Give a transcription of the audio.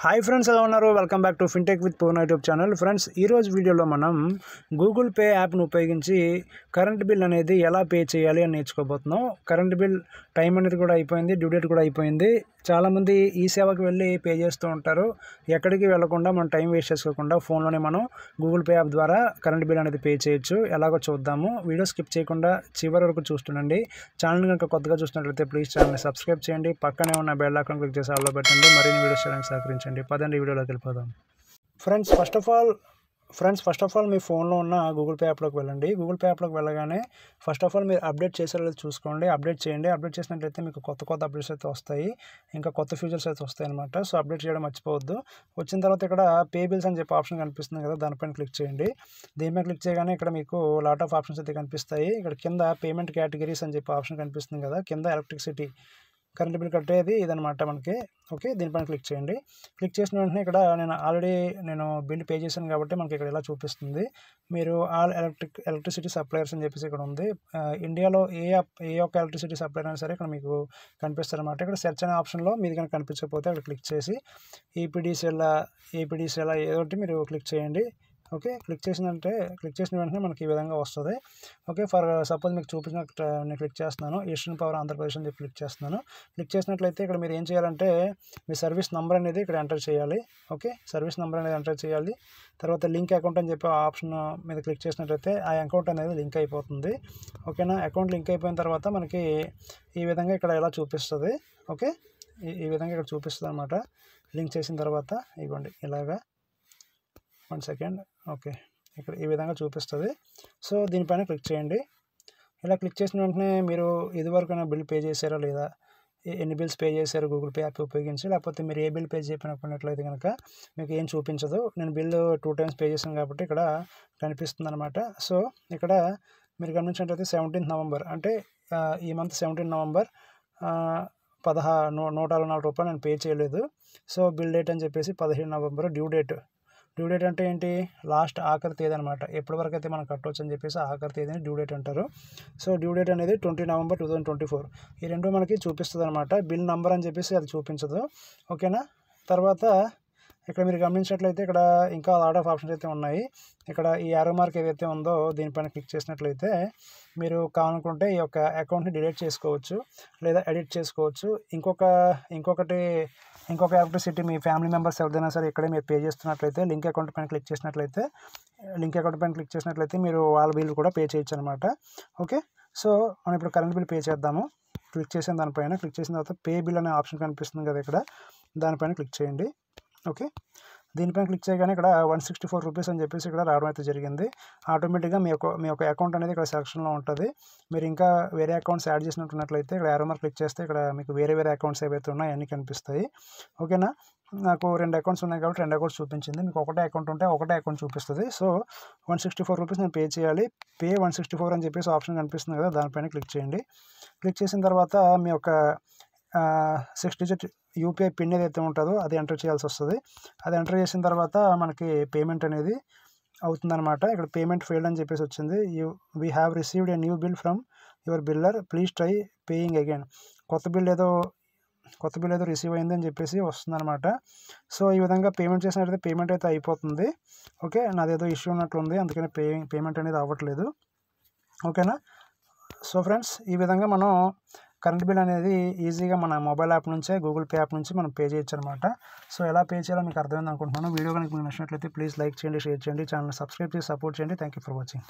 Hi friends, ఎలా ఉన్నారు? Welcome back to fintech with Purna YouTube channel. Friends, ఈరోజు వీడియోలో మనం గూగుల్ పే యాప్ను ఉపయోగించి కరెంట్ బిల్ అనేది ఎలా పే చేయాలి అని నేర్చుకోబోతున్నాం. కరెంట్ బిల్ టైం అనేది కూడా అయిపోయింది, డ్యూ డేట్ కూడా అయిపోయింది. చాలామంది ఈ సేవకి వెళ్ళి పే చేస్తూ ఉంటారు. ఎక్కడికి వెళ్లకుండా మనం టైం వేస్ట్ చేసుకోకుండా ఫోన్లోనే మనం గూగుల్ పే యాప్ ద్వారా కరెంట్ బిల్ అనేది పే చేయొచ్చు. ఎలాగో చూద్దాము. వీడియో స్కిప్ చేయకుండా చివరి వరకు చూస్తుండండి. ఛానల్ కనుక కొత్తగా చూసినట్లయితే ప్లీజ్ ఛానల్ని సబ్స్క్రైబ్ చేయండి. పక్కనే ఉన్న బెల్ ఐకాన్ క్లిక్ చేసి ఆల్లో పెట్టండి. మరిన్ని వీడియోస్ చేయడానికి సహకరించండి. పదండి వీడియోలోకి వెళ్ళిపోదాం. ఫ్రెండ్స్, ఫస్ట్ ఆఫ్ ఆల్ మీ ఫోన్లో ఉన్న గూగుల్ పే యాప్లోకి వెళ్ళండి. గూగుల్ పే యాప్లోకి వెళ్ళగానే ఫస్ట్ ఆఫ్ ఆల్ మీరు అప్డేట్ చేసేది చూసుకోండి. అప్డేట్ చేయండి. అప్డేట్ చేసినట్లయితే మీకు కొత్త అప్డేట్స్ అయితే వస్తాయి, ఇంకా కొత్త ఫీచర్స్ అయితే వస్తాయి అనమాట. సో అప్డేట్ చేయడం మర్చిపోవద్దు. వచ్చిన తర్వాత ఇక్కడ పే బిల్స్ అని చెప్పి ఆప్షన్ కనిపిస్తుంది కదా, దానిపైన క్లిక్ చేయండి. దీనిపైన క్లిక్ చేయగానే ఇక్కడ మీకు లాట్ ఆఫ్ ఆప్షన్స్ అయితే కనిపిస్తాయి. ఇక్కడ కింద పేమెంట్ కేటగిరీస్ అని చెప్పి ఆప్షన్ కనిపిస్తుంది కదా, కింద ఎలక్ట్రిసిటీ కరెంట్ బిల్ కట్టేది ఇదనమాట మనకి. ఓకే, దీనిపైన క్లిక్ చేయండి. క్లిక్ చేసిన వెంటనే ఇక్కడ నేను బిల్ పే చేశాను కాబట్టి మనకి ఇక్కడ ఇలా చూపిస్తుంది. మీరు ఆల్ ఎలక్ట్రిసిటీ సప్లయర్స్ అని చెప్పేసి ఇక్కడ ఉంది. ఇండియాలో ఏ ఒక్క ఎలక్ట్రిసిటీ సప్లయర్ అయినా సరే ఇక్కడ మీకు కనిపిస్తారు అనమాట. ఇక్కడ సెర్చ్ అనే ఆప్షన్లో మీది కనుక కనిపించకపోతే అక్కడ క్లిక్ చేసి ఏపీడీసీఎల్ ఏదో ఒకటి మీరు క్లిక్ చేయండి. ఓకే, క్లిక్ చేసిన వెంటనే మనకి ఈ విధంగా వస్తుంది. ఓకే, ఫర్ సపోజ్ మీకు చూపించినట్టు నేను క్లిక్ చేస్తున్నాను. ఈస్టర్న్ పవర్ ఆంధ్రప్రదేశ్ అని చెప్పి క్లిక్ చేస్తున్నాను. క్లిక్ చేసినట్లయితే ఇక్కడ మీరు ఏం చేయాలంటే మీ సర్వీస్ నెంబర్ అనేది ఇక్కడ ఎంటర్ చేయాలి. ఓకే, సర్వీస్ నెంబర్ అనేది ఎంటర్ చేయాలి. తర్వాత లింక్ అకౌంట్ అని చెప్పి ఆప్షన్ మీద క్లిక్ చేసినట్లయితే ఆ అకౌంట్ అనేది లింక్ అయిపోతుంది. ఓకేనా, అకౌంట్ లింక్ అయిపోయిన తర్వాత మనకి ఈ విధంగా ఇక్కడ ఇలా చూపిస్తుంది. ఓకే, ఈ విధంగా ఇక్కడ చూపిస్తుంది అనమాట. లింక్ చేసిన తర్వాత ఇవ్వండి ఇలాగా. 1 సెకండ్. ఓకే, ఇక్కడ ఈ విధంగా చూపిస్తుంది. సో దీనిపైన క్లిక్ చేయండి. ఇలా క్లిక్ చేసిన వెంటనే మీరు ఇదివరకైనా బిల్ పే చేశారా లేదా, ఎన్ని బిల్స్ పే చేశారు గూగుల్ పే యాప్ ఉపయోగించి, లేకపోతే మీరు ఏ బిల్ పే చేయకపోయినట్లయితే కనుక మీకు ఏం చూపించదు. నేను బిల్లు 2 టైమ్స్ పే చేశాను కాబట్టి ఇక్కడ కనిపిస్తుంది అనమాట. సో ఇక్కడ మీరు గమనించినట్లయితే 17 నవంబర్ అంటే ఈ మంత్ 17 నవంబర్ 164 రూపాయలు నేను పే చేయలేదు. సో బిల్ డేట్ అని చెప్పేసి 17 నవంబర్. డ్యూ డేట్ అంటే ఏంటి, లాస్ట్ ఆఖరి తేదీ అనమాట. ఎప్పటి వరకు అయితే మనం కట్టవచ్చు అని చెప్పేసి ఆఖరి తేదీని డ్యూ డేట్ అంటారు. సో డ్యూ డేట్ అనేది 20 నవంబర్ 2024. ఈ రెండు మనకి చూపిస్తుంది అనమాట. బిల్ నంబర్ అని చెప్పేసి అది చూపించదు. ఓకేనా, తర్వాత ఇక్కడ మీరు గమనించినట్లయితే ఇక్కడ ఇంకా లాట్ ఆఫ్ ఆప్షన్స్ అయితే ఉన్నాయి. ఇక్కడ ఈ యారో మార్క్ ఏదైతే ఉందో దీనిపైన క్లిక్ చేసినట్లయితే మీరు కావాలనుకుంటే ఈ యొక్క అకౌంట్ని డిలీట్ చేసుకోవచ్చు లేదా ఎడిట్ చేసుకోవచ్చు. ఇంకొక ఎలక్ట్రిసిటీ మీ ఫ్యామిలీ మెంబర్స్ ఎవరిదైనా సరే ఇక్కడే మీరు పే చేస్తున్నట్లయితే లింక్ అకౌంట్ పైన క్లిక్ చేసినట్లయితే మీరు వాళ్ళ బిల్ కూడా పే చేయొచ్చు అనమాట. ఓకే, సో మనం ఇప్పుడు కరెంట్ బిల్ పే చేద్దాము. క్లిక్ చేసిన తర్వాత పే బిల్ అనే ఆప్షన్ కనిపిస్తుంది కదా ఇక్కడ, దానిపైన క్లిక్ చేయండి. ఓకే, దీనిపైన క్లిక్ చేయగానే ఇక్కడ 164 రూపీస్ అని చెప్పేసి ఇక్కడ రావడం అయితే జరిగింది. ఆటోమేటిక్గా మీ యొక్క అకౌంట్ అనేది ఇక్కడ సెక్షన్లో ఉంటుంది. మీరు ఇంకా వేరే అకౌంట్స్ యాడ్ చేసినట్లయితే ఇక్కడ యారో మార్క్ క్లిక్ చేస్తే ఇక్కడ మీకు వేరే అకౌంట్స్ ఏవైతే ఉన్నాయో అన్నీ కనిపిస్తాయి. ఓకేనా, నాకు 2 అకౌంట్స్ ఉన్నాయి కాబట్టి 2 అకౌంట్స్ చూపించింది. మీకు ఒకటే అకౌంట్ ఉంటే ఒకటే అకౌంట్ చూపిస్తుంది. సో 164 రూపీస్ నేను పే చేయాలి. పే 164 అని చెప్పేసి ఆప్షన్ కనిపిస్తుంది కదా, దానిపైన క్లిక్ చేయండి. క్లిక్ చేసిన తర్వాత మీ యొక్క 6 డిజిట్ యూపీఐ పిన్ ఏదైతే ఉంటుందో అది ఎంటర్ చేయాల్సి వస్తుంది. అది ఎంటర్ చేసిన తర్వాత మనకి పేమెంట్ అనేది అవుతుందన్నమాట. ఇక్కడ పేమెంట్ ఫెయిల్డ్ అని చెప్పేసి వచ్చింది. We have received a new bill from your biller, please try paying again. కొత్త బిల్ ఏదో రిసీవ్ అయింది అని చెప్పేసి వస్తుందన్నమాట. సో ఈ విధంగా పేమెంట్ చేసినట్లయితే పేమెంట్ అయితే అయిపోతుంది. ఓకే, నాదేదో ఇష్యూ ఉన్నట్లుంది, అందుకని పేమెంట్ అనేది అవ్వట్లేదు. ఓకేనా, సో ఫ్రెండ్స్, ఈ విధంగా మనం కరెంట్ బిల్ అనేది ఈజీగా మన మొబైల్ యాప్ నుంచే గూగుల్ పే యాప్ నుంచి మనం పే చేయొచ్చు అనమాట. సో ఎలా పే చేయాలో మీకు అర్థమైంది అనుకుంటున్నాను. వీడియో కనుక మీకు నచ్చినట్లయితే ప్లీజ్ లైక్ చేయండి, షేర్ చేయండి, ఛానల్ సబ్స్క్రైబ్ చేసి సపోర్ట్ చేయండి. Thank you for watching.